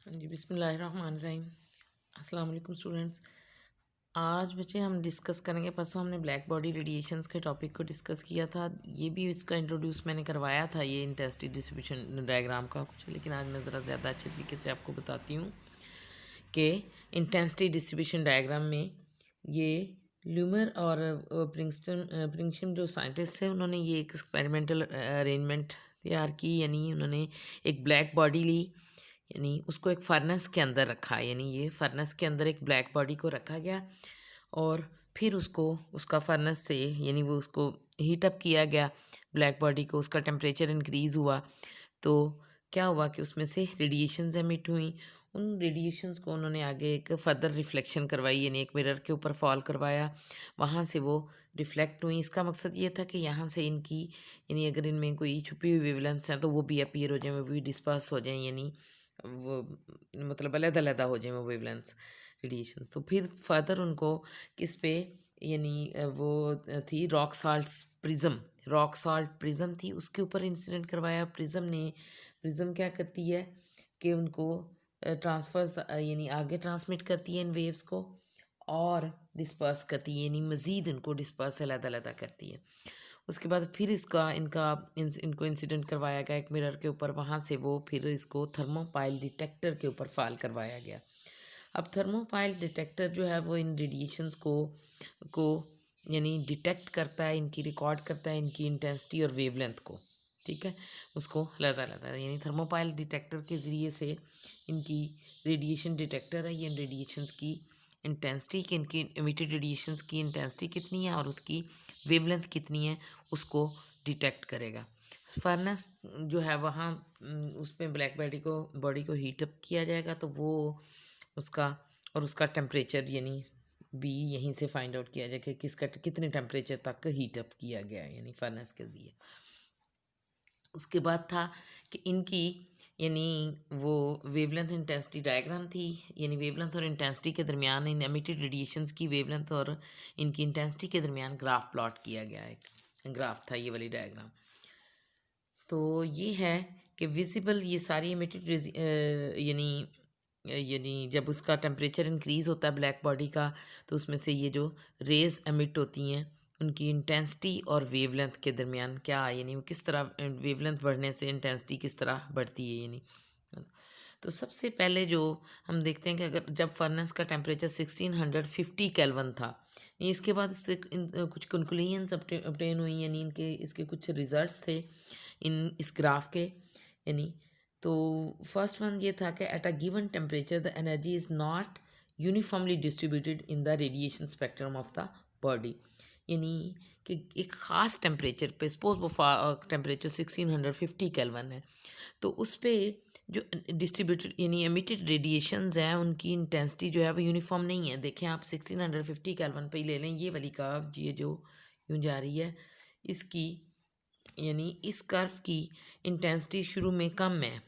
जी बिस्मिल्लाहिर्रहमानिर्रहीम। अस्सलाम वालेकुम स्टूडेंट्स। आज बच्चे हम डिस्कस करेंगे, परसों हमने ब्लैक बॉडी रेडिएशंस के टॉपिक को डिस्कस किया था। ये भी इसका इंट्रोड्यूस मैंने करवाया था, ये इंटेंसिटी डिस्ट्रीब्यूशन डायग्राम का कुछ, लेकिन आज मैं ज़रा ज़्यादा अच्छे तरीके से आपको बताती हूँ कि इंटेंसिटी डिस्ट्रीब्यूशन डायग्राम में ये ल्यूमर और प्रिंगस्टन जो साइंटिस्ट थे, उन्होंने ये एक एक्सपेरिमेंटल अरेंजमेंट तैयार की। यानी उन्होंने एक ब्लैक बॉडी ली, यानी उसको एक फर्नेस के अंदर रखा। यानी ये फर्नेस के अंदर एक ब्लैक बॉडी को रखा गया और फिर उसको उसका फर्नेस से यानी वो उसको हीट अप किया गया ब्लैक बॉडी को। उसका टेम्परेचर इंक्रीज़ हुआ तो क्या हुआ कि उसमें से रेडिएशंस एमिट हुई। उन रेडिएशंस को उन्होंने आगे एक फर्दर रिफ्लेक्शन करवाई, यानी एक मिरर के ऊपर फॉल करवाया, वहाँ से वो रिफ्लेक्ट हुई। इसका मकसद ये था कि यहाँ से इनकी यानी अगर इनमें कोई छुपी हुई वेवलेंथ्स हैं तो वो भी अपीयर हो जाएँ, वो भी डिस्पर्स हो जाएँ, यानी वो मतलब अलग-अलग हो जाएँ वो वेवलेंथ्स रेडिएशंस। तो फिर फर्दर उनको किस पे यानी थी rock salts prism, rock salt prism थी, उसके ऊपर इंसिडेंट करवाया। प्रिज्म क्या करती है कि उनको ट्रांसफर्स यानी आगे ट्रांसमिट करती है इन वेव्स को और डिस्पर्स करती है, यानी मज़ीद इनको डिस्पर्स अलग-अलग करती है। उसके बाद फिर इनको इंसिडेंट करवाया गया एक मिरर के ऊपर, वहाँ से वो फिर इसको थर्मोपाइल डिटेक्टर के ऊपर फाल करवाया गया। अब थर्मोपाइल डिटेक्टर जो है वो इन रेडिएशंस को यानी डिटेक्ट करता है, इनकी रिकॉर्ड करता है, इनकी इंटेंसिटी और वेवलेंथ को। ठीक है, उसको अलग-अलग यानी थर्मोपाइल डिटेक्टर के ज़रिए से इनकी रेडिएशन डिटेक्टर है, ये इन रेडिएशंस की इंटेंसिटी कि इनकी इमिटेड रेडिएशंस की इंटेंसिटी कितनी है और उसकी वेवलेंथ कितनी है उसको डिटेक्ट करेगा। फर्नेस जो है वहाँ उसमें ब्लैक बॉडी को हीट अप किया जाएगा, तो वो उसका और उसका टेम्परेचर यानी भी यहीं से फाइंड आउट किया जाए कि किसका कितने टेम्परेचर तक हीट अप किया गया है, यानी फर्नेस के ज़रिए। उसके बाद था कि इनकी यानी वो वेवलेंथ इंटेंसिटी डायग्राम थी, यानी वेवलेंथ और इंटेंसिटी के दरमियान इन एमिटेड रेडिएशंस की वेवलेंथ और इनकी इंटेंसिटी के दरमियान ग्राफ प्लॉट किया गया। एक ग्राफ था ये वाली डायग्राम। तो ये है कि विजिबल ये सारी एमिटेड यानी यानी जब उसका टेम्परेचर इंक्रीज़ होता है ब्लैक बॉडी का, तो उसमें से ये जो रेज़ एमिट होती हैं उनकी इंटेंसिटी और वेवलेंथ के दरमियान क्या यानी वो किस तरह वेवलेंथ बढ़ने से इंटेंसिटी किस तरह बढ़ती है यानी। तो सबसे पहले जो हम देखते हैं कि अगर जब फर्नेस का टेम्परेचर 1650 केल्विन था, इसके बाद इससे कुछ कंक्लूजन्स obtain हुई, यानी इनके इसके कुछ रिजल्ट्स थे इन इस ग्राफ के। यानी तो फर्स्ट वन ये था कि at a given temperature the energy is not uniformly distributed in the radiation spectrum of the body. यानी कि एक ख़ास टेम्परेचर पे सपोज वो टेम्परेचर 1650 केल्विन है, तो उस पे जो डिस्ट्रीब्यूटेड यानी एमिटेड रेडिएशंस हैं उनकी इंटेंसिटी जो है वो यूनिफॉर्म नहीं है। देखें आप 1650 केल्विन पे ही ले लें, ये वाली कर्व ये जो यूँ जा रही है, इसकी यानी इस कर्व की इंटेंसिटी शुरू में कम है।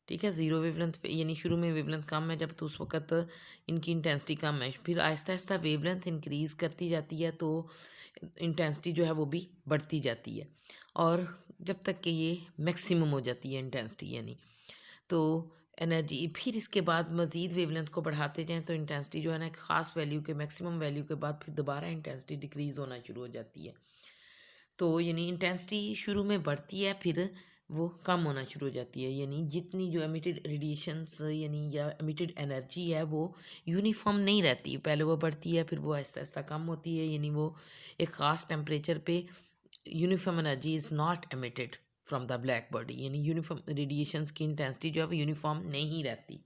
ठीक है, ज़ीरो वेवलेंथ पे यानी शुरू में वेवलेंथ कम है जब, तो उस वक़्त इनकी इंटेंसिटी कम है। फिर आहिस्ता आहिस्ता वेवलेंथ इंक्रीज़ करती जाती है तो इंटेंसिटी जो है वो भी बढ़ती जाती है, और जब तक कि ये मैक्सिमम हो जाती है इंटेंसिटी, यानी तो एनर्जी फिर इसके बाद मज़ीद वेवलेंथ को बढ़ाते जाएँ तो इंटेंसिटी जो है ना एक ख़ास वैल्यू के मैक्सिमम वैल्यू के बाद फिर दोबारा इंटेंसिटी डिक्रीज़ होना शुरू हो जाती है। तो यानी इंटेंसिटी शुरू में बढ़ती है फिर वो कम होना शुरू हो जाती है, यानी जितनी जो एमिटेड रेडिएशंस यानी या एमिटेड एनर्जी है वो यूनिफॉर्म नहीं रहती, पहले वो बढ़ती है फिर वो आहिस्ता आहिस्ता कम होती है, यानी वो एक ख़ास टेम्परेचर पे uniform energy is not emitted from the black body, यानी यूनिफॉर्म रेडिएशंस की इंटेंसिटी जो है वो यूनिफॉर्म नहीं रहती।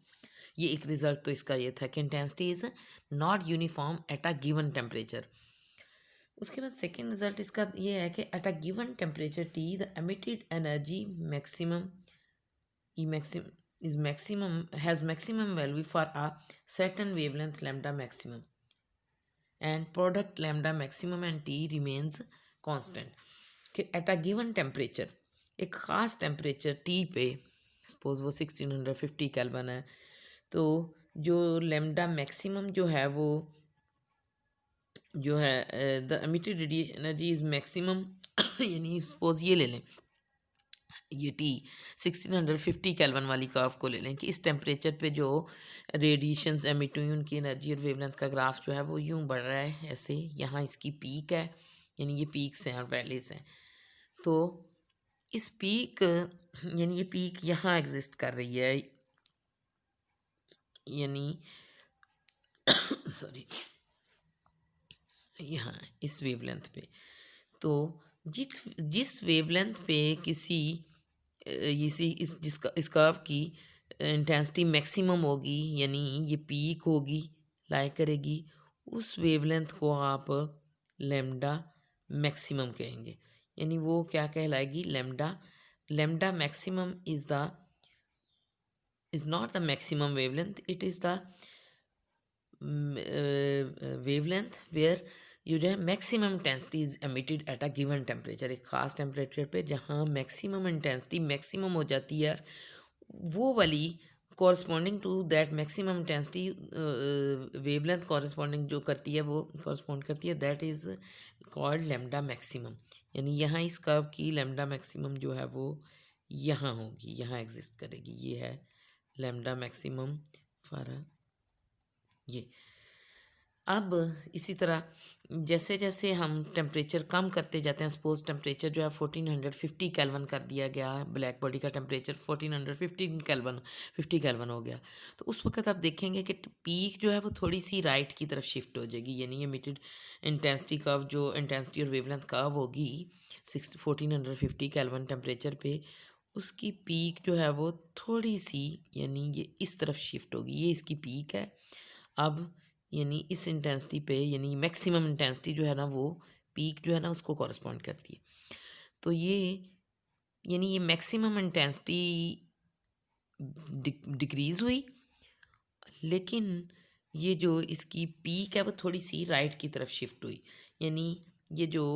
ये एक रिजल्ट तो इसका ये था कि intensity is not uniform at a given temperature. उसके बाद सेकेंड रिजल्ट इसका ये है कि at a given temperature T the emitted energy maximum E max is maximum has maximum value for a certain wavelength lambda maximum, and product lambda maximum and t remains constant। कि at a given temperature एक ख़ास temperature T पे suppose वो 1650 kelvin है, तो जो lambda maximum जो है वो जो है the emitted radiation energy is maximum यानी सपोज ये ले लें ये टी 1650 केल्विन वाली कर्व को ले लें कि इस टेम्परेचर पे जो रेडिएशंस एमिट हुई उनकी एनर्जी और वेवलेंथ का ग्राफ जो है वो यूं बढ़ रहा है ऐसे। यहाँ इसकी पीक है, यानी ये पीक्स हैं और वैलीज हैं। तो इस पीक यानी ये पीक यहाँ एग्जिस्ट कर रही है, यानी सॉरी यहाँ इस वेवलेंथ पे। तो जिस वेवलेंथ पे किसी इसी इस जिसका इस कर्व की इंटेंसिटी मैक्सिमम होगी, यानी ये पीक होगी, लाई करेगी, उस वेवलेंथ को आप लेमडा मैक्सिमम कहेंगे। यानी वो क्या कहलाएगी? Lambda. Lambda maximum is not the maximum wavelength, it is the wavelength where जो है maximum intensity is emitted at a given temperature. एक ख़ास टेम्परेचर पे जहाँ मैक्सिमम इंटेंसिटी मैक्सिमम हो जाती है, वो वाली corresponding to that maximum intensity wavelength corresponding जो करती है, वो कॉरस्पॉन्ड करती है, that is called lambda maximum. यानी यहाँ इस कर्व की लेमडा मैक्सिमम जो है वो यहाँ होगी, यहाँ एग्जिस्ट करेगी। ये है लेमडा मैक्सिमम फॉर ये। अब इसी तरह जैसे जैसे हम टेम्परेचर कम करते जाते हैं, सपोज टेम्परेचर जो है 1450 केल्विन कर दिया गया, ब्लैक बॉडी का टेम्परेचर 1415 केल्विन 50 केल्विन हो गया, तो उस वक्त आप देखेंगे कि पीक जो है वो थोड़ी सी राइट की तरफ शिफ्ट हो जाएगी। यानी एमिटेड इंटेंसिटी कर्व, जो इंटेंसिटी और वेवलेंथ कर्व होगी 1450 केल्विन टेम्परेचर पे, उसकी पीक जो है वो थोड़ी सी, यानी ये इस तरफ शिफ्ट होगी। ये इसकी पीक है। अब यानी इस इंटेंसिटी पे, यानी मैक्सिमम इंटेंसिटी जो है ना, वो पीक जो है ना उसको कॉरस्पॉन्ड करती है। तो ये यानी ये मैक्सिमम इंटेंसिटी डिक्रीज़ हुई, लेकिन ये जो इसकी पीक है वो थोड़ी सी राइट की तरफ शिफ्ट हुई। यानी ये जो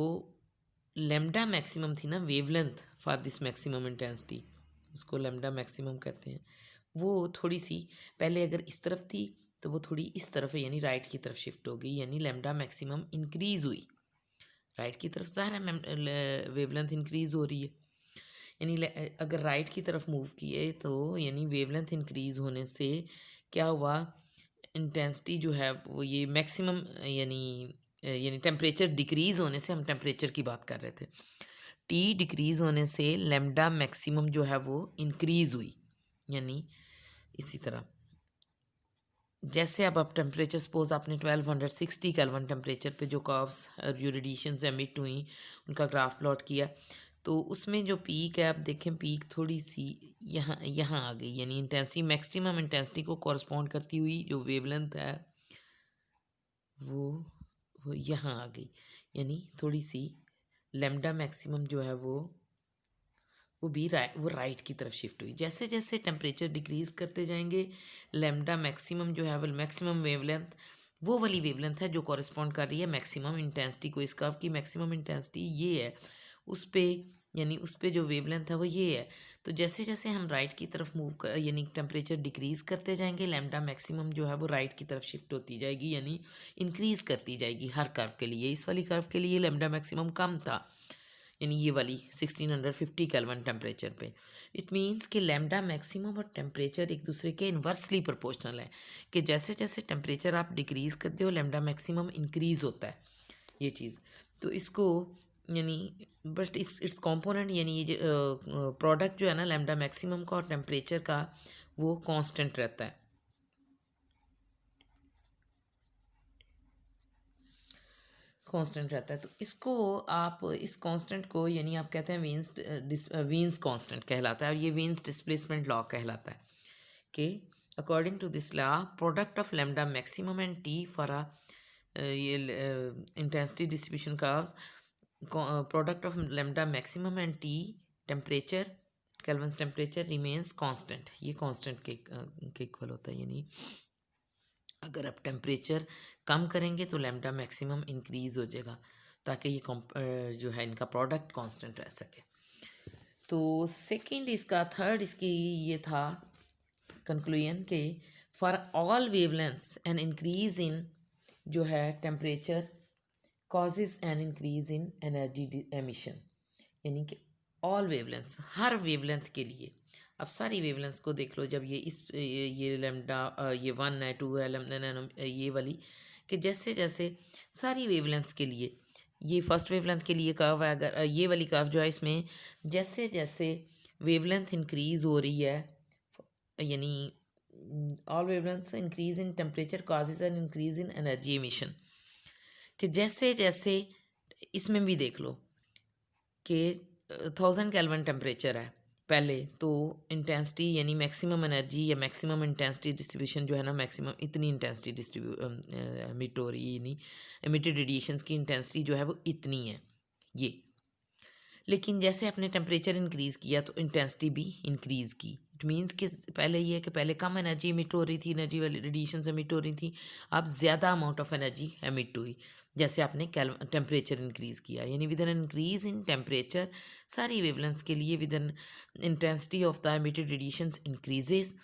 लेमडा मैक्सिमम थी ना, wavelength for this maximum intensity, उसको लेमडा मैक्सिमम कहते हैं, वो थोड़ी सी पहले अगर इस तरफ थी तो वो थोड़ी इस तरफ है, यानी राइट की तरफ शिफ्ट हो गई। यानी लेमडा मैक्सिमम इंक्रीज हुई राइट की तरफ। ज़ाहिर है वेवलेंथ इंक्रीज हो रही है, यानी अगर राइट की तरफ मूव किए तो यानी वेवलेंथ इंक्रीज होने से क्या हुआ, इंटेंसिटी जो है वो ये मैक्सिमम, यानी टेम्परेचर डिक्रीज़ होने से, हम टेम्परेचर की बात कर रहे थे, टी डिक्रीज़ होने से लेमडा मैक्सिमम जो है वो इंक्रीज़ हुई। यानी इसी तरह जैसे अब टेम्परेचर सपोज आपने 1260 केल्विन टेम्परेचर पे जो कर्व्स जो रेडिएशंस एमिट हुई उनका ग्राफ प्लॉट किया, तो उसमें जो पीक है, आप देखें पीक थोड़ी सी यहाँ यहाँ आ गई। यानी इंटेंसिटी मैक्सिमम इंटेंसिटी को कॉरस्पॉन्ड करती हुई जो वेवलेंथ है वो वो यहाँ आ गई। यानी थोड़ी सी लेमडा मैक्सिमम जो है वो राइट की तरफ शिफ्ट हुई। जैसे जैसे टेम्परेचर डिक्रीज करते जाएंगे, लेमडा मैक्सिमम जो है वो मैक्सिमम वेवलेंथ, वो वाली वेवलेंथ है जो कॉरस्पॉन्ड कर रही है मैक्सिमम इंटेंसिटी को। इस कर्व की मैक्सिमम इंटेंसिटी ये है, उस पे यानी उस पे जो वेवलेंथ है वो ये है। तो जैसे जैसे हम राइट की तरफ मूव कर, यानी टेम्परेचर डिक्रीज करते जाएंगे, लेमडा मैक्सिमम जो है वो राइट की तरफ शिफ्ट होती जाएगी, यानी इंक्रीज करती जाएगी हर कर्व के लिए। इस वाली कर्व के लिए लेमडा मैक्सिमम कम था, यानी ये वाली 1650 केल्विन टेम्परेचर पे। इट मीन्स कि लेमडा मैक्सिमम और टेम्परेचर एक दूसरे के इन्वर्सली प्रोपोर्शनल है, कि जैसे जैसे टेम्परेचर आप डिक्रीज करते हो लेमडा मैक्सिमम इंक्रीज होता है, ये चीज़। तो इसको यानी बट इट्स कॉम्पोनेंट, यानी ये प्रोडक्ट जो है ना लेमडा मैक्सिमम का और टेम्परेचर का, वो कांस्टेंट रहता है, कांस्टेंट रहता है। तो इसको आप इस कांस्टेंट को, यानी आप कहते हैं वीन्स कांस्टेंट कहलाता है, और ये वीन्स डिस्प्लेसमेंट लॉ कहलाता है कि according to this law product of lambda maximum and T for a ये intensity distribution curves, product of lambda maximum and T temperature kelvin temperature remains constant. ये कांस्टेंट के इक्वल होता है। यानी अगर आप टेम्परेचर कम करेंगे तो लेमडा मैक्सिमम इंक्रीज हो जाएगा, ताकि ये जो है इनका प्रोडक्ट कांस्टेंट रह सके। तो सेकंड इसका, थर्ड इसकी ये था कंक्लूजन के for all wavelengths N increase इन जो है temperature causes an increase in energy emission. यानी कि ऑल वेवलेंथ्स, हर वेवलेंथ के लिए। अब सारी वेवलेंथ्स को देख लो, जब ये लेमडा ये 1 है, 2 है, लेमडा ये वाली, कि जैसे जैसे सारी वेवलेंथ्स के लिए, ये फर्स्ट वेवलेंथ के लिए कर्व है, अगर ये वाली कर्व जो है इसमें जैसे जैसे वेवलेंथ इंक्रीज हो रही है, यानी all wavelengths increase in temperature causes an increase in energy emission, कि जैसे जैसे इसमें भी देख लो कि 1000 केल्विन टेम्परेचर है पहले, तो इंटेंसिटी यानी मैक्सिमम एनर्जी या मैक्सिमम इंटेंसिटी डिस्ट्रीब्यूशन जो है ना, मैक्सिमम इतनी इंटेंसिटी एमिट हो रही है, यानी एमिटेड रेडिएशंस की इंटेंसिटी जो है वो इतनी है ये। लेकिन जैसे अपने टेम्परेचर इंक्रीज़ किया तो इंटेंसिटी भी इंक्रीज़ की। इट मीन्स कि पहले ये है कि पहले कम एनर्जी एमिट हो रही थी, एनर्जी वाली रेडिएशन एमिट हो रही थी, अब ज़्यादा अमाउंट ऑफ एनर्जी एमिट हुई जैसे आपने टेम्परेचर इंक्रीज़ किया। यानी with an increase in temperature सारी वेवलेंथ्स के लिए with an intensity of the emitted radiations increases,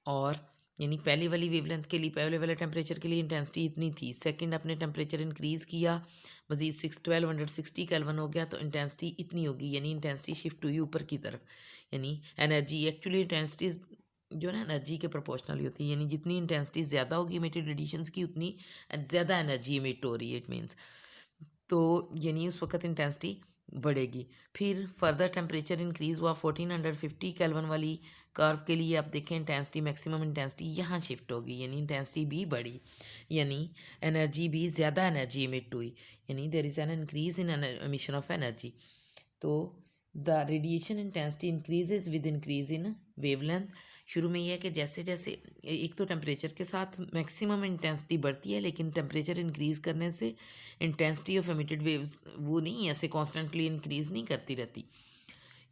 और यानी पहली वाली वेवलेंथ के लिए, पहले वाले टेम्परेचर के लिए इंटेंसिटी इतनी थी, सेकंड अपने टेम्परेचर इंक्रीज़ किया, मज़ीद 1260 केल्विन हो गया तो इंटेंसिटी इतनी होगी, यानी इंटेंसिटी शिफ्ट हुई ऊपर की तरफ। यानी एनर्जी एक्चुअली इंटेंसिटी जो है ना एनर्जी के प्रोपोर्शनली होती है, यानी जितनी इंटेंसिटी ज़्यादा होगी इमिटेड रेडिएशंस की उतनी ज़्यादा एनर्जी इमिट हो रही है, इट मीन्स। तो यानी उस वक्त इंटेंसिटी बढ़ेगी। फिर फर्दर टेम्परेचर इंक्रीज़ हुआ 1450 केल्विन वाली कर्व के लिए, आप देखें इंटेंसिटी मैक्सिमम इंटेंसिटी यहाँ शिफ्ट होगी, यानी इंटेंसिटी भी बढ़ी, यानी एनर्जी भी ज़्यादा एनर्जी इमिट हुई, यानी there is an increase in emission of energy. तो the radiation intensity increases with increase in wavelength. शुरू में यह है कि जैसे जैसे एक तो टेम्परेचर के साथ मैक्सिमम इंटेंसिटी बढ़ती है, लेकिन टेम्परेचर इंक्रीज़ करने से इंटेंसिटी ऑफ एमिटेड वेव्स वो नहीं ऐसे कॉन्स्टेंटली इंक्रीज़ नहीं करती रहती।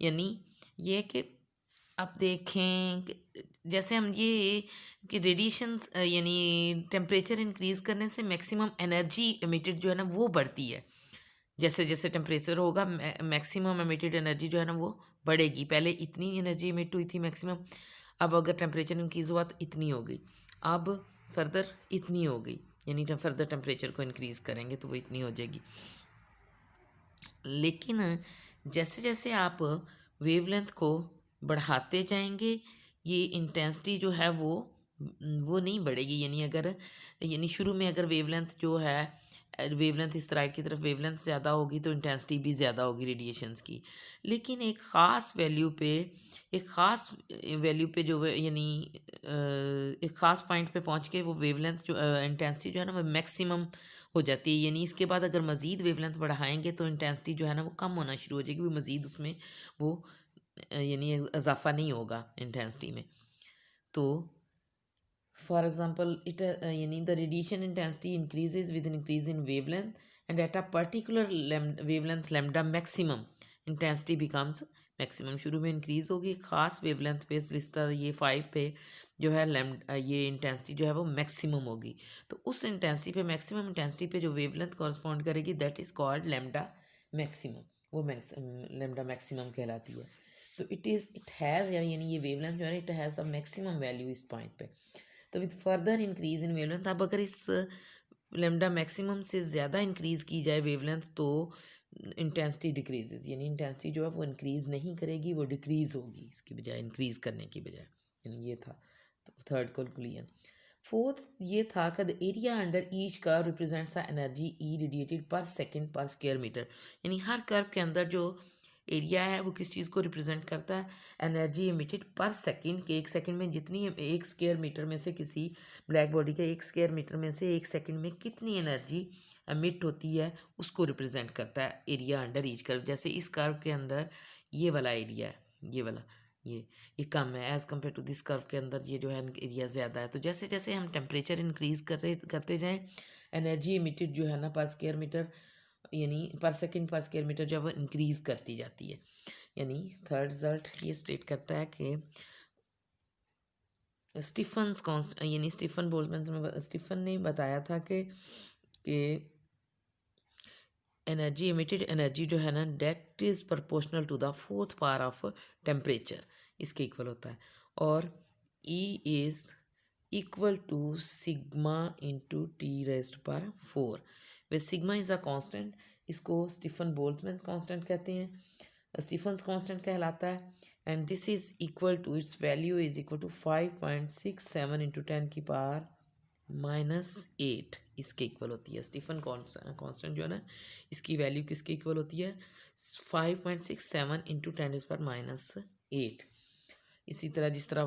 यानी ये कि आप देखें कि जैसे हम ये कि रेडिएशंस यानी टेम्परेचर इंक्रीज़ करने से मैक्सिमम एनर्जी एमिटेड जो है ना वो बढ़ती है। जैसे जैसे टेम्परेचर होगा मैक्सिमम एमिटेड एनर्जी जो है ना वो बढ़ेगी। पहले इतनी एनर्जी एमिट हुई थी मैक्सिमम, अब अगर टेम्परेचर इंक्रीज़ हुआ तो इतनी हो गई, अब फर्दर इतनी हो गई, यानी फर्दर टेम्परेचर को इंक्रीज़ करेंगे तो वो इतनी हो जाएगी। लेकिन जैसे जैसे आप वेवलेंथ को बढ़ाते जाएंगे ये इंटेंसिटी जो है वो नहीं बढ़ेगी। यानी अगर यानी शुरू में अगर वेवलेंथ जो है वेवलेंथ इस तरह की तरफ वेवलेंथ ज़्यादा होगी तो इंटेंसिटी भी ज़्यादा होगी रेडिएशंस की, लेकिन एक ख़ास वैल्यू पे जो यानी एक ख़ास पॉइंट पे पहुंच के वो वेवलेंथ जो इंटेंसिटी जो है ना वो मैक्सिमम हो जाती है। यानी इसके बाद अगर मज़ीद वेवलेंथ बढ़ाएंगे तो इंटेंसिटी जो है ना वो कम होना शुरू हो जाएगी, वो मज़ीद उसमें वो यानी इजाफा नहीं होगा इंटेंसिटी में। तो फॉर एग्जांपल इट यानी the radiation intensity increases with increase in wavelength and at a particular wavelength lambda maximum intensity becomes maximum. शुरू में इंक्रीज होगी खास वेवलेंथ पे, लिस्टर ये 5 पे जो है ये इंटेंसिटी जो है वो मैक्सिमम होगी। तो उस इंटेंसिटी पे मैक्सिमम इंटेंसिटी पे जो वेवलेंथ कॉरस्पॉन्ड करेगी that is called lambda maximum, वो लैम्डा मैक्सिमम कहलाती है। तो इट हैज़ यानी ये वेवलेंथ जो है it has a maximum value इस पॉइंट पे। तो with further increase in wavelength, अब अगर इस लेमडा मैक्सिमम से ज़्यादा इंक्रीज़ की जाए वेवलेंथ तो इंटेंसिटी डिक्रीजेज, यानी इंटेंसिटी जो है वो इंक्रीज़ नहीं करेगी, वो डिक्रीज़ होगी इसकी बजाय, इंक्रीज़ करने की बजाय। यानी ये था तो थर्ड कंक्लूजन। फोर्थ ये था कि the area under each curve represents the energy E radiated पर सेकंड पर स्क्वायर मीटर। यानी हर कर्व के अंदर जो एरिया है वो किस चीज़ को रिप्रेजेंट करता है, एनर्जी एमिटेड पर सेकंड, के एक सेकंड में जितनी एक स्क्वायर मीटर में से किसी ब्लैक बॉडी के एक स्क्वायर मीटर में से एक सेकंड में कितनी एनर्जी एमिट होती है उसको रिप्रेजेंट करता है एरिया अंडर ईच कर्व। जैसे इस कर्व के अंदर ये वाला एरिया है, ये वाला ये कम है as compare to this curve के अंदर ये जो है एरिया ज़्यादा है। तो जैसे जैसे हम टेम्परेचर इंक्रीज़ करते जाएँ एनर्जी एमिटेड जो है ना पर स्क्वायर मीटर यानी पर सेकंड पर स्क्वायर मीटर जो है वो इंक्रीज़ करती जाती है। यानी थर्ड रिजल्ट ये स्टेट करता है कि स्टीफन ने बताया था कि एनर्जी एमिटेड एनर्जी जो है ना that is proportional to the fourth power of temperature, इसके इक्वल होता है, और E is equal to sigma into T raised पर 4 where sigma is a constant, इसको स्टीफन बोल्ट्जमैन कांस्टेंट कहते हैं। स्टीफन्स कांस्टेंट कहलाता है। And this is equal to, its value is equal to 5.67 into 10⁻⁸ इसके इक्वल होती है। स्टीफन कांस्टेंट जो है ना, इसकी वैल्यू किसके इक्वल होती है? 5.67 इंटू 10⁻⁸। इसी तरह जिस तरह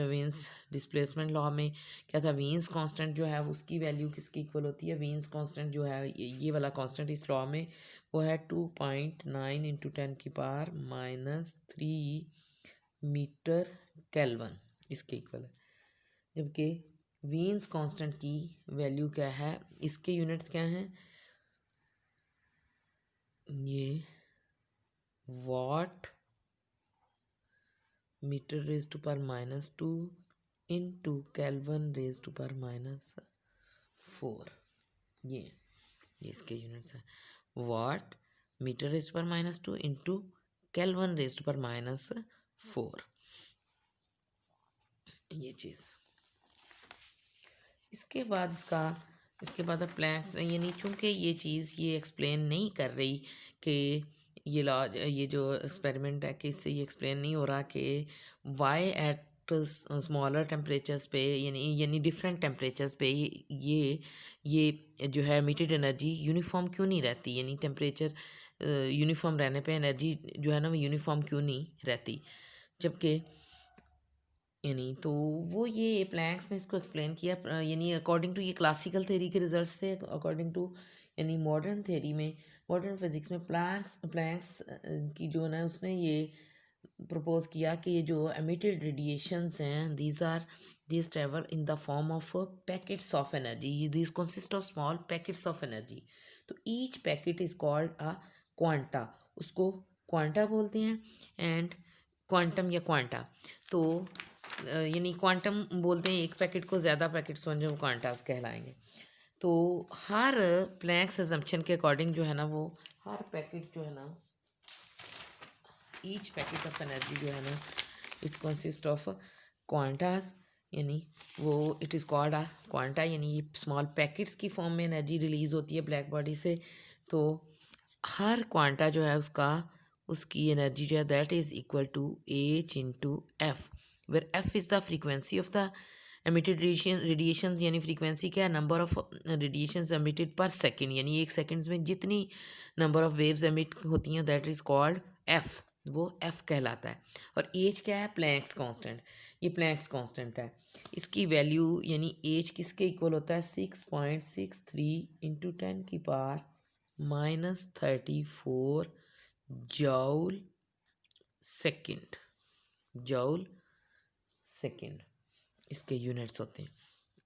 वीन्स डिस्प्लेसमेंट लॉ में क्या था, वीन्स कांस्टेंट जो है उसकी वैल्यू किसकी इक्वल होती है? वीन्स कांस्टेंट जो है, ये वाला कांस्टेंट इस लॉ में वो है 2.9 इंटू 10⁻³ मीटर केल्विन, इसके इक्वल है। जबकि वीन्स कांस्टेंट की वैल्यू क्या है, इसके यूनिट्स क्या हैं? ये watt metre raise to power -2 into kelvin raise to power -4। ये इसके यूनिट्स हैं। Watt metre raise to power -2 into kelvin raise to power -4, ये चीज़। इसके बाद अब प्लैंक्स, यानी चूँकि ये चीज़ ये एक्सप्लेन नहीं कर रही कि ये लॉ, ये जो एक्सपेरिमेंट है कि इससे ये एक्सप्लेन नहीं हो रहा कि वाई एट स्मॉलर टेम्परेचर्स पे, यानी डिफरेंट टेम्परेचर्स पे ये जो है एमिटेड एनर्जी यूनिफॉर्म क्यों नहीं रहती, यानी टेम्परेचर यूनिफॉर्म रहने पे एनर्जी जो है ना वो यूनिफॉर्म क्यों नहीं रहती। जबकि यानी तो वो ये प्लैंक्स ने इसको एक्सप्लेन किया, यानी अकॉर्डिंग टू ये क्लासिकल थ्योरी के रिजल्ट्स थे। अकॉर्डिंग टू यानी मॉडर्न थ्योरी में, मॉडर्न फिजिक्स में प्लैंक्स की जो है ना उसने ये प्रपोज किया कि ये जो एमिटेड रेडिएशंस हैं, these travel in the form of packets of energy, these consist of small packets of energy. तो each packet is called a quanta, उसको क्वांटा बोलते हैं। एंड क्वांटम या क्वांटा, तो यानी क्वांटम बोलते हैं एक पैकेट को, ज़्यादा पैकेट समझो वो क्वांटास कहलाएंगे। तो हर प्लैंक्स अजम्पशन के अकॉर्डिंग जो है ना, वो हर पैकेट जो है ना, ईच पैकेट ऑफ एनर्जी जो है ना, इट कंसिस्ट ऑफ क्वांटास, यानी वो it is called a quanta, यानी ये स्मॉल पैकेट्स की फॉर्म में एनर्जी रिलीज होती है ब्लैक बॉडी से। तो हर क्वांटा जो है उसकी एनर्जी जो है that is equal to H into F, where F is the frequency of the emitted radiation, यानी फ्रीक्वेंसी क्या है? Number of radiations emitted per second, यानी एक सेकेंड में जितनी नंबर ऑफ वेव्स एमिट होती हैं दैट इज़ कॉल्ड एफ, वो एफ कहलाता है। और एच क्या है? प्लैंक्स कांस्टेंट, ये प्लैंक्स कांस्टेंट है। इसकी वैल्यू यानी एच किसके इक्वल होता है? 6.63 into 10⁻34 joule second, joule second इसके यूनिट्स होते हैं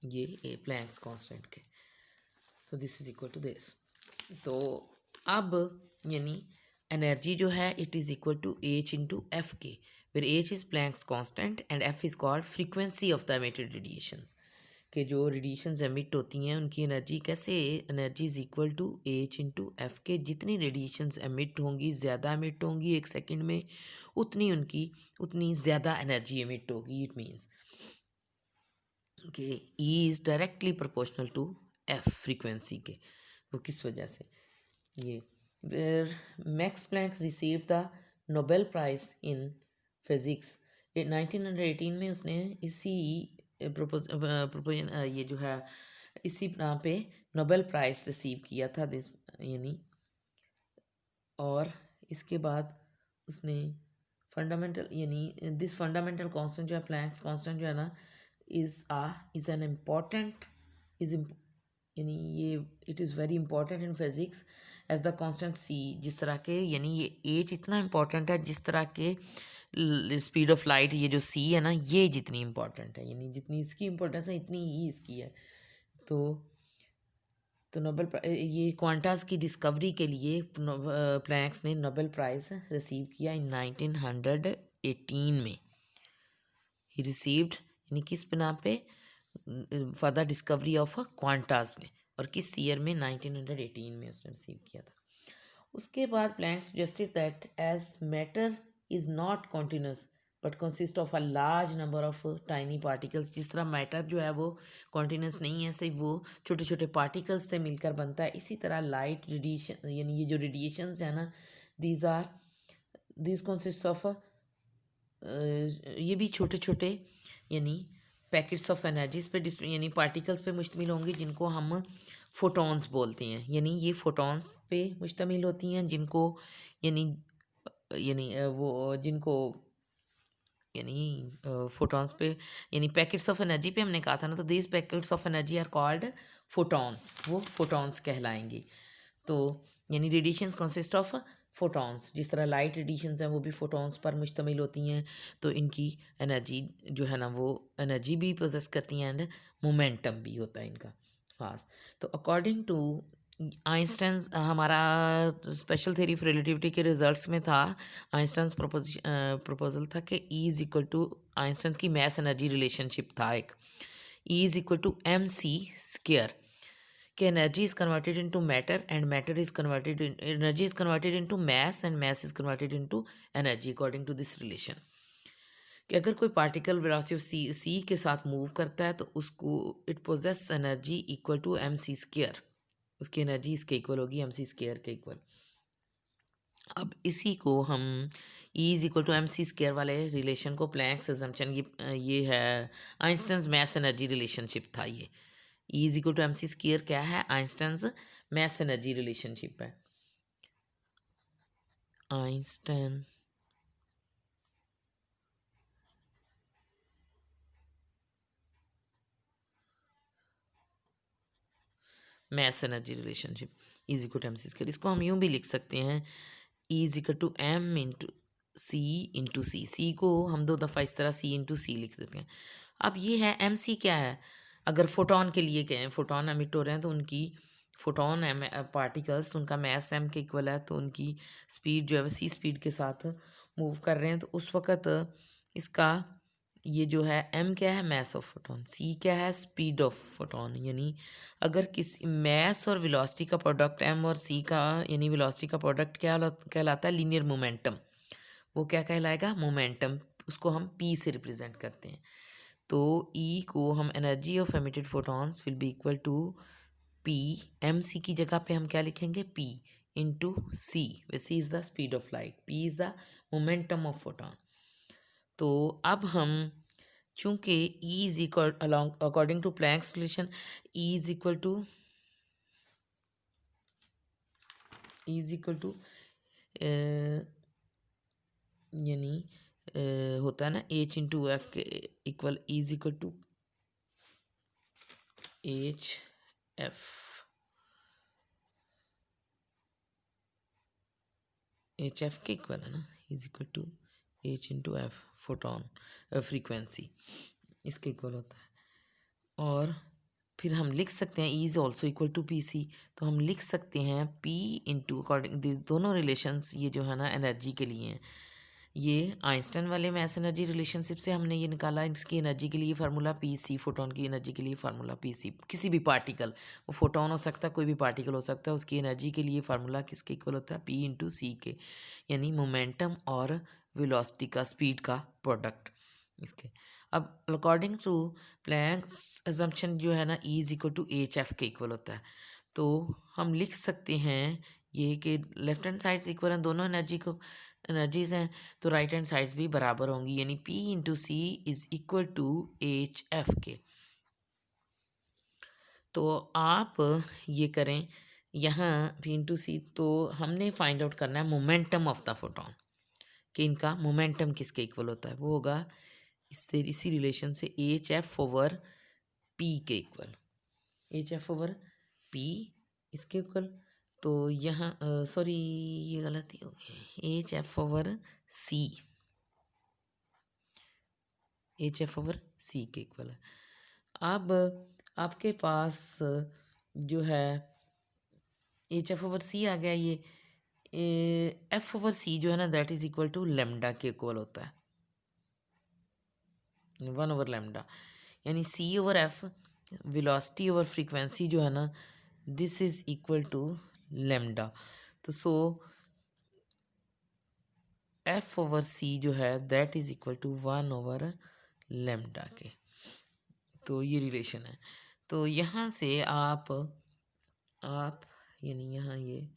ये प्लैंक्स कांस्टेंट के। तो this is equal to this. तो अब यानी एनर्जी जो है it is equal to H into F के, where H is Planck's constant and F is called frequency of the emitted radiations, के जो रेडिएशंस एमिट होती हैं उनकी एनर्जी कैसे, energy is equal to H into F के। जितनी radiations emit होंगी, ज़्यादा एमिट होंगी एक सेकेंड में, उतनी ज़्यादा एनर्जी एमिट होगी। इट मीन्स कि E is directly proportional to F frequency के। वो किस वजह से? ये Max Planck receive the Nobel prize in physics 1918 में। उसने इसी प्रोपोजन ये जो है इसी नाम पे नोबेल प्राइज़ रिसीव किया था दिस, यानी। और इसके बाद उसने फंडामेंटल, यानी दिस फंडामेंटल कांस्टेंट जो है, प्लैंक्स कांस्टेंट जो है ना, इज़ एन इम्पॉर्टेंट, यानी ये it is very important in physics as the constant C. जिस तरह के, यानी ये एच इतना इम्पॉर्टेंट है जिस तरह के स्पीड ऑफ लाइट, ये जो सी है ना, ये जितनी इम्पॉर्टेंट है, यानी जितनी इसकी इम्पोर्टेंस है इतनी ही इसकी है। तो नोबेल ये क्वांटास की डिस्कवरी के लिए प्लैंक्स ने नोबेल प्राइज़ रिसीव किया इन 1918 में। ही रिसीव्ड, यानी किस बिना पे? For the discovery of Qantas में। और किस ईयर में? 1918 में उसने रिसीव किया था। उसके बाद Planck suggested that as matter is not continuous but consist of a large number of tiny particles. जिस तरह मैटर जो है वो कॉन्टिन्यूस नहीं है, सिर्फ वो छोटे छोटे पार्टिकल्स से मिलकर बनता है, इसी तरह लाइट रेडिएशन, यानी ये जो रेडिएशंस है ना, these are this consist of ये भी छोटे छोटे यानी पैकेट्स ऑफ एनर्जीज पे यानी पार्टिकल्स पे मुश्तमिल होंगी, जिनको हम फोटॉन्स बोलते हैं। यानी ये फोटॉन्स पे मुश्तमिल होती हैं, जिनको यानी यानी वो जिनको यानी फोटॉन्स पे यानी पैकेट्स ऑफ एनर्जी पे हमने कहा था ना, तो this packets of energy are called photons, वो फोटॉन्स कहलाएंगे। तो यानी रेडिएशंस कंसिस्ट ऑफ फोटॉन्स, जिस तरह लाइट रेडिएशंस हैं वो भी फोटॉन्स पर मुश्तमिल होती हैं, तो इनकी एनर्जी जो है ना वो एनर्जी भी पोजेस करती हैं एंड मोमेंटम भी होता है इनका खास। तो अकॉर्डिंग टू आइंस्टाइन, हमारा स्पेशल थ्योरी ऑफ रिलेटिविटी के रिजल्ट्स में था, आइंस्टाइन प्रपोजल था कि E is equal to Einstein की मैस एनर्जी रिलेशनशिप था एक, E is equal to MC square, कि energy is converted into matter and matter is converted energy is converted into mass and mass is converted into energy according to this relation. कि अगर कोई particle velocity of सी के साथ move करता है तो उसको it possess energy equal to MC square, उसकी एनर्जी इसके इक्वल होगी MC स्क्वायर के इक्वल। अब इसी को हम E is equal to MC square वाले रिलेशन को प्लैंक्स अजम्पशन, ये है आइंस्टाइन मैस एनर्जी रिलेशनशिप था ये। E is equal to MC square क्या है? आइंस्टाइन मैस एनर्जी रिलेशनशिप है। Einstein mass energy relationship is equal to MC square. इसको हम यूं भी लिख सकते हैं, E is equal to M into C into C को हम दो दफ़ा इस तरह C इंटू सी लिख देते हैं। अब ये है MC क्या है? अगर फोटॉन के लिए कहें, फोटॉन एमिट हो रहे हैं तो उनकी फोटॉन पार्टिकल्स, तो उनका मैस M के इक्वल है, तो उनकी स्पीड जो है वो C स्पीड के साथ मूव कर रहे हैं, तो उस वक़्त इसका ये जो है M क्या है? मैस ऑफ फोटॉन, C क्या है? Speed of photon. यानी अगर किसी मैस और वेलोसिटी का प्रोडक्ट M और C का यानी वेलोसिटी का प्रोडक्ट क्या कहलाता है? Linear momentum. वो क्या कहलाएगा? मोमेंटम। उसको हम P से रिप्रेजेंट करते हैं। तो E को हम energy of emitted photons will be equal to P, MC की जगह पे हम क्या लिखेंगे? P इंटू C, वैसे is the speed of light, P is the momentum of photon. तो अब हम चूंकि E is equal along according to Planck's relation, E is equal to यानी होता है ना H इंटू F के इक्वल, E is equal to HF, HF के इक्वल है ना, is equal to H into F photon frequency, इसके इक्वल होता है। और फिर हम लिख सकते हैं E is also equal to PC, तो हम लिख सकते हैं P इंटू अकॉर्डिंग दोनों रिलेशंस ये जो है ना एनर्जी के लिए हैं। ये आइंस्टाइन वाले मैस एनर्जी रिलेशनशिप से हमने ये निकाला, इसकी एनर्जी के लिए फार्मूला PC, फोटोन की एनर्जी के लिए फार्मूला PC। किसी भी पार्टिकल, वो फोटोन हो सकता है, कोई भी पार्टिकल हो सकता है, उसकी एनर्जी के लिए फार्मूला किसके इक्वल होता है? P इंटू C के, यानी मोमेंटम और वेलोसिटी का, स्पीड का प्रोडक्ट इसके। अब अकॉर्डिंग टू प्लैंक्स अजम्पशन जो है ना, E is equal to HF के इक्वल होता है। तो हम लिख सकते हैं ये कि लेफ्ट हैंड साइड्स इक्वल हैं, दोनों एनर्जीज हैं, तो राइट हैंड साइड्स भी बराबर होंगी, यानी P into C is equal to HF के। तो आप ये करें यहाँ P इंटू C, तो हमने फाइंड आउट करना है मोमेंटम ऑफ द फोटोन, कि इनका मोमेंटम किसके इक्वल होता है। वो होगा इससे इसी रिलेशन से HF ओवर P के इक्वल, HF ओवर P इसके इक्वल। तो यहाँ सॉरी ये गलती हो गई, HF over C, HF over C के इक्वल है। अब आपके पास जो है HF ओवर C आ गया, ये F ओवर C जो है ना that is equal to lambda के इक्वल होता है, 1 ओवर लेमडा, यानी C over F velocity over frequency जो है ना, this is equal to lambda. तो सो F ओवर C जो है that is equal to 1 over lambda के। तो ये रिलेशन है। तो यहाँ से आप यानी यहाँ ये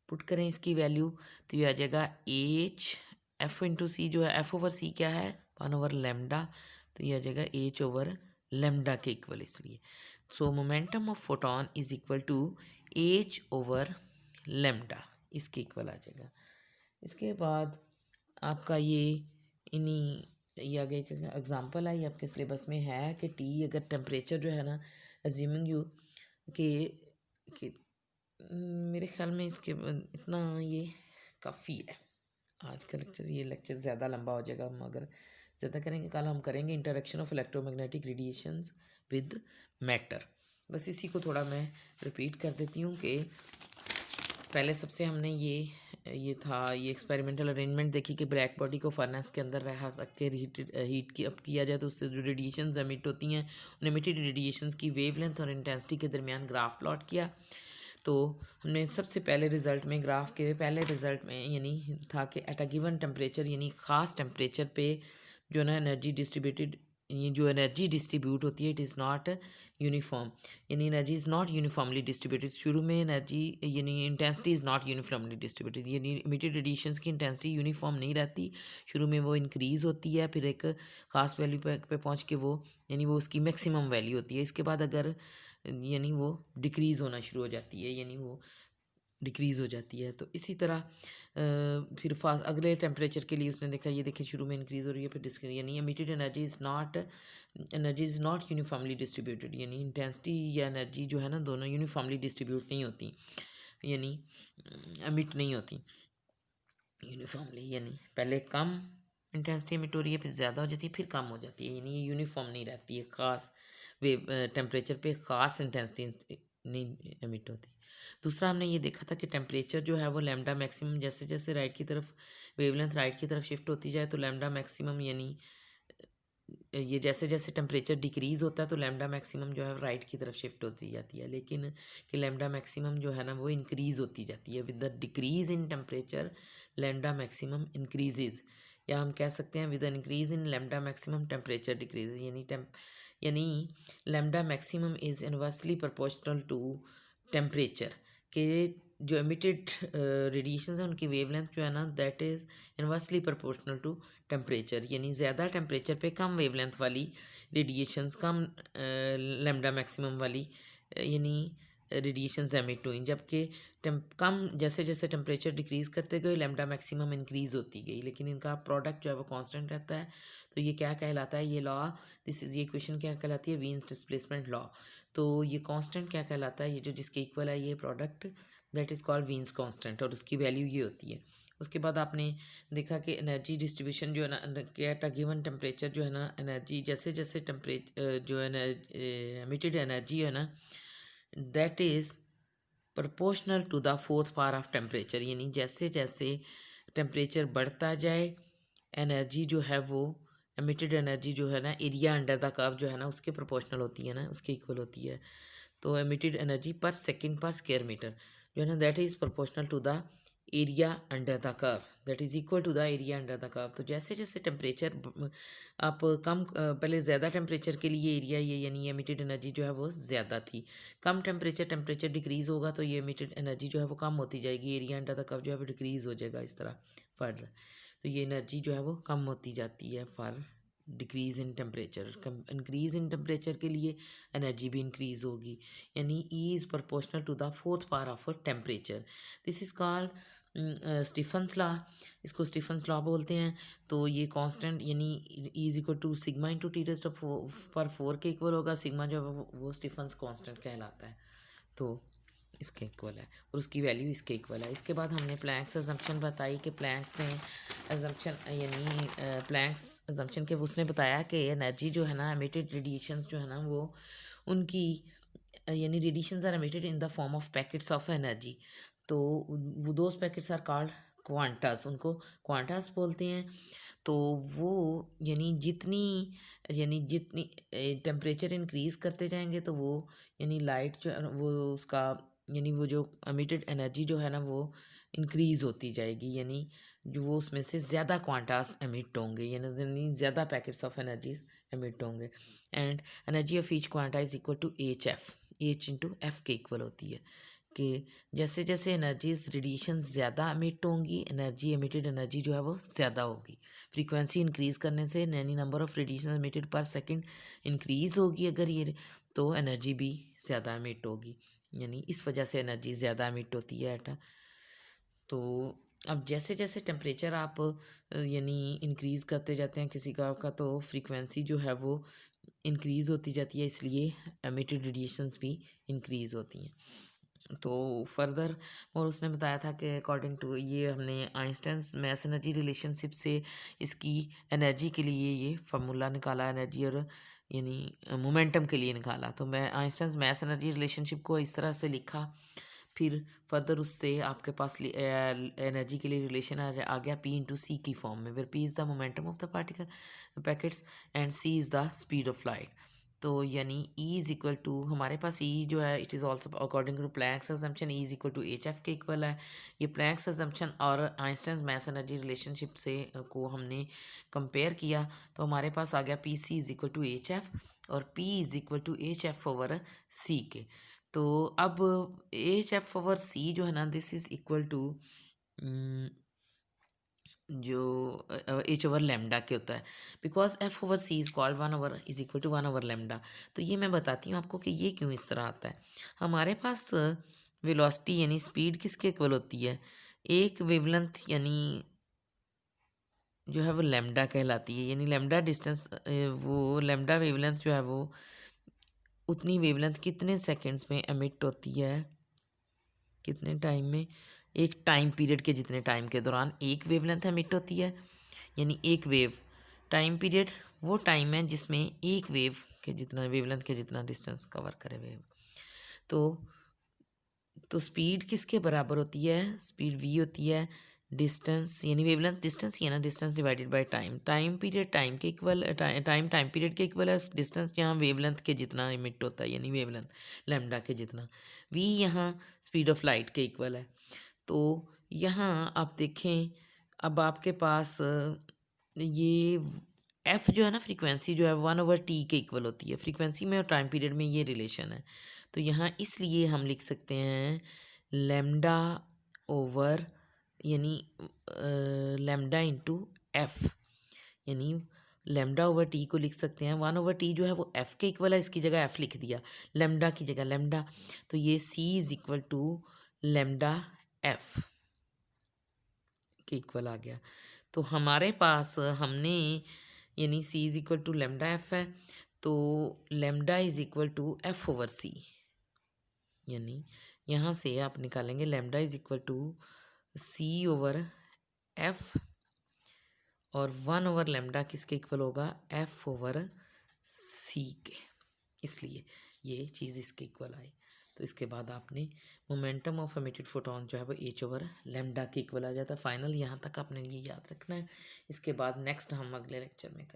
पुट करें इसकी वैल्यू, तो ये आ जाएगा एफ इंटू सी जो है, एफ ओवर सी क्या है 1/λ, तो ये आ जाएगा h/λ के इक्वल, इसलिए so momentum of photon is equal to h/λ, इसके इक्वल आ जाएगा। इसके बाद आपका ये आगे एक एग्जांपल है, ये आपके सिलेबस में है कि टी अगर टेम्परेचर जो है ना, अज्यूमिंग यू कि मेरे ख्याल में इसके इतना ये काफ़ी है आज का लेक्चर। ये लेक्चर ज़्यादा लंबा हो जाएगा, हम अगर ज़्यादा करेंगे कल हम करेंगे interaction of electromagnetic radiations with matter. बस इसी को थोड़ा मैं रिपीट कर देती हूँ कि पहले सबसे हमने ये एक्सपेरिमेंटल अरेंजमेंट देखी कि ब्लैक बॉडी को फर्नेस के अंदर रख के हीट की अप किया जाए तो उससे जो रेडिएशंस एमिट होती हैं उन एमिटेड रेडिएशंस की वेवलेंथ और इंटेंसिटी के दरमियान ग्राफ प्लॉट किया। तो हमने सबसे पहले रिज़ल्ट में ग्राफ के पहले रिज़ल्ट में यानी था कि एट अ गिवन टेम्परेचर यानी ख़ास टेम्परेचर पे जो ना एनर्जी डिस्ट्रीब्यूटेड, ये जो एनर्जी डिस्ट्रीब्यूट होती है इट इज़ नॉट यूनिफॉर्म, यानी energy is not uniformly distributed. शुरू में एनर्जी यानी intensity is not uniformly distributed, यानी इमिटेड रेडिएशंस की इंटेंसिटी यूनिफॉर्म नहीं रहती। शुरू में वो इंक्रीज़ होती है, फिर एक ख़ास वैल्यू पे पहुंच के वो यानी वो उसकी मैक्सिमम वैल्यू होती है। इसके बाद अगर यानी वो डिक्रीज़ होना शुरू हो जाती है, यानी वो डिक्रीज़ हो जाती है। तो इसी तरह फिर फास्ट अगले टेम्परेचर के लिए उसने देखा, ये देखिए शुरू में इंक्रीज़ हो रही है फिर डिक्रीज, यानी emitted energy is not uniformly distributed, यानी इंटेंसिटी या एनर्जी जो है ना दोनों यूनिफॉर्मली डिस्ट्रीब्यूट नहीं होती, यानी एमिट नहीं होती यूनिफॉर्मली, यानी पहले कम इंटेंसिटी एमिट हो रही है फिर ज़्यादा हो जाती है फिर कम हो जाती है, यानी ये यूनिफॉर्म नहीं रहती है। ख़ास वेव टेम्परेचर पे ख़ास इंटेंसिटी नहीं एमिट होती। दूसरा हमने ये देखा था कि टेम्परेचर जो है वो लैम्डा मैक्सिमम जैसे जैसे राइट की तरफ वेवलेंथ राइट की तरफ शिफ्ट होती जाए तो लैम्डा मैक्सिमम यानी ये जैसे जैसे टेम्परेचर डिक्रीज़ होता है तो लैम्डा मैक्सिमम जो है राइट की तरफ शिफ्ट होती जाती है, लेकिन कि लैम्डा मैक्सिमम जो है ना वो इंक्रीज़ होती जाती है। With the decrease in temperature lambda maximum increases, या हम कह सकते हैं with increase in lambda maximum temperature decrease, यानी lambda maximum is inversely proportional to temperature के जो एमिटेड रेडिएशन है उनकी वेवलेंथ जो है ना that is inversely proportional to temperature, यानी ज़्यादा टेम्परेचर पे कम वेवलेंथ वाली रेडिएशंस कम लैम्डा मैक्सिमम वाली यानी रेडिएशंस एमिट हुई, जबकि कम जैसे जैसे टेम्परेचर डिक्रीज़ करते गए लैम्डा मैक्सिमम इंक्रीज़ होती गई, लेकिन इनका प्रोडक्ट जो है वो कांस्टेंट रहता है। तो ये क्या कहलाता है, ये लॉ ये इक्वेशन क्या कहलाती है, वीन्स डिस्प्लेसमेंट लॉ। तो ये कांस्टेंट क्या कहलाता है, ये जो जिसके इक्वल है ये product that is called Wien's constant, और उसकी वैल्यू ये होती है। उसके बाद आपने देखा कि एनर्जी डिस्ट्रीब्यूशन जो है ना एट अ गिवन टेम्परेचर जो है ना एनर्जी जैसे जैसे टेम्परेचर जो एमिटेड एनर्जी है ना that is proportional to the fourth power of temperature, यानी जैसे जैसे टेम्परेचर बढ़ता जाए एनर्जी जो है वो एमिटेड एनर्जी जो है ना एरिया अंडर द कर्व जो है ना उसके प्रोपोर्शनल होती है ना, उसके इक्वल होती है। तो emitted energy per second per square metre जो है ना that is proportional to the area under the curve that is equal to the area under the curve. तो जैसे जैसे टेम्परेचर आप कम पहले ज़्यादा टेम्परेचर के लिए एरिया ये यानी एमिटेड एनर्जी जो है वो ज़्यादा थी, कम टेम्परेचर डिक्रीज़ होगा तो ये एमिटेड एनर्जी जो है वो कम होती जाएगी, एरिया अंडर द कर्व जो है वो डिक्रीज़ हो जाएगा इस तरह फर्दर। तो ये एनर्जी जो है वो कम होती जाती है for decrease in temperature. Increase in temperature के लिए एनर्जी भी इंक्रीज़ होगी, यानी E is proportional to the fourth power of temperature. This is called Stefan's law, इसको स्टीफन्स लॉ बोलते हैं। तो ये कांस्टेंट यानी E is equal to sigma into T raised to पर 4 के इक्वल होगा, सिग्मा जो है वो स्टीफन्स कांस्टेंट कहलाता है, तो इसके इक्वल है और उसकी वैल्यू इसके इक्वल है। इसके बाद हमने प्लैंक्स अजम्पशन बताई कि प्लैंक्स ने अजम्पशन यानी प्लैंक्स अजम्पशन के उसने बताया कि एनर्जी जो है ना एमिटेड रेडिएशंस जो है ना वो उनकी यानी radiations are emitted in the form of packets of energy. तो वो those packets are called quantas, उनको क्वांटास बोलते हैं। तो वो यानी जितनी टेम्परेचर इंक्रीज़ करते जाएंगे तो वो यानी लाइट जो है वो उसका यानी वो जो एमिटेड एनर्जी जो है ना वो इंक्रीज़ होती जाएगी, यानी जो वो उसमें से ज़्यादा क्वांटास एमिट होंगे यानी ज़्यादा पैकेट्स ऑफ एनर्जीज एमिट होंगे। And energy of each quanta is equal to H into F के इक्वल होती है। कि जैसे जैसे एनर्जीज रेडिएशन ज़्यादा एमिट होंगी, एनर्जी एमिटेड एनर्जी जो है वो ज़्यादा होगी। फ्रीक्वेंसी इंक्रीज़ करने से यानी नंबर ऑफ़ रेडिएशन एमिटेड पर सेकंड इंक्रीज़ होगी अगर ये, तो एनर्जी भी ज़्यादा एमिट होगी, यानी इस वजह से एनर्जी ज़्यादा एमिट होती है एटा। तो अब जैसे जैसे टेम्परेचर आप यानी इंक्रीज़ करते जाते हैं किसी का तो फ्रीक्वेंसी जो है वो इंक्रीज़ होती जाती है, इसलिए एमिटेड रेडिएशंस भी इंक्रीज़ होती हैं। तो फर्दर और उसने बताया था कि अकॉर्डिंग टू ये हमने आइंस्टाइन्स मैस एनर्जी रिलेशनशिप से इसकी एनर्जी के लिए ये फार्मूला निकाला, एनर्जी और यानी मोमेंटम के लिए निकाला। तो मैं आइंस्टाइन्स मैस एनर्जी रिलेशनशिप को इस तरह से लिखा, फिर फर्दर उससे आपके पास एनर्जी के लिए रिलेशन आ गया पी इंटू सी की फॉर्म में, where P is the momentum of the particle packets and C is the speed of light. तो यानी E इज़ इक्वल टू हमारे पास E जो है it is also according to Planck's assumption E is equal to H F के equal है। ये Planck's assumption और Einstein's mass energy relationship से को हमने कंपेयर किया, तो हमारे पास आ गया P C is equal to H F और P is equal to H F over C के। तो अब एच एफ ओवर सी जो है ना, दिस इज़ इक्वल टू जो एच ओवर लेमडा के होता है, because F over C is called 1 over is equal to 1 over lambda. तो ये मैं बताती हूँ आपको कि ये क्यों इस तरह आता है। हमारे पास वेलोसिटी यानी स्पीड किसके इक्वल होती है, एक वेवलेंथ यानी जो है वो लेमडा कहलाती है, यानी लेमडा डिस्टेंस वो लेमडा वेवलेंथ जो है वो उतनी वेवलेंथ कितने सेकेंड्स में एमिट होती है, कितने टाइम में, एक टाइम पीरियड के जितने टाइम के दौरान एक वेवलेंथ एमिट होती है। यानी एक वेव टाइम पीरियड वो टाइम है जिसमें एक वेव के जितना वेवलेंथ के जितना डिस्टेंस कवर करे वेव। तो स्पीड किसके बराबर होती है, स्पीड v होती है डिस्टेंस यानी वेवलेंथ डिस्टेंस ही है ना, distance divided by time, time period time के इक्वल, टाइम पीरियड के इक्वल है डिस्टेंस यहाँ वेवलेंथ के जितना इमिट होता है यानी वेवलेंथ लैम्डा के जितना, v यहाँ स्पीड ऑफ लाइट के इक्वल है। तो यहाँ आप देखें अब आपके पास ये एफ जो है ना फ्रीक्वेंसी जो है 1/t के इक्वल होती है, फ्रीक्वेंसी में और टाइम पीरियड में ये रिलेशन है। तो यहाँ इसलिए हम लिख सकते हैं लेमडा ओवर यानी लेमडा इंटू एफ, यानी लेमडा ओवर टी को लिख सकते हैं 1/t जो है वो एफ के इक्वल है, इसकी जगह एफ लिख दिया, लेमडा की जगह लेमडा, तो ये C is equal to lambda F के इक्वल आ गया। तो हमारे पास हमने यानी C is equal to lambda F है, तो lambda is equal to F over C, यानी यहाँ से आप निकालेंगे lambda is equal to C over F और 1 ओवर लेमडा किसके इक्वल होगा, एफ ओवर सी के, इसलिए ये चीज़ इसके इक्वल आई। तो इसके बाद आपने मोमेंटम ऑफ एमिटेड फोटोन जो है वो एच ओवर लेमडा के इक्वल आ जाता है। फाइनल यहाँ तक आपने ये याद रखना है, इसके बाद नेक्स्ट हम अगले लेक्चर में करेंगे।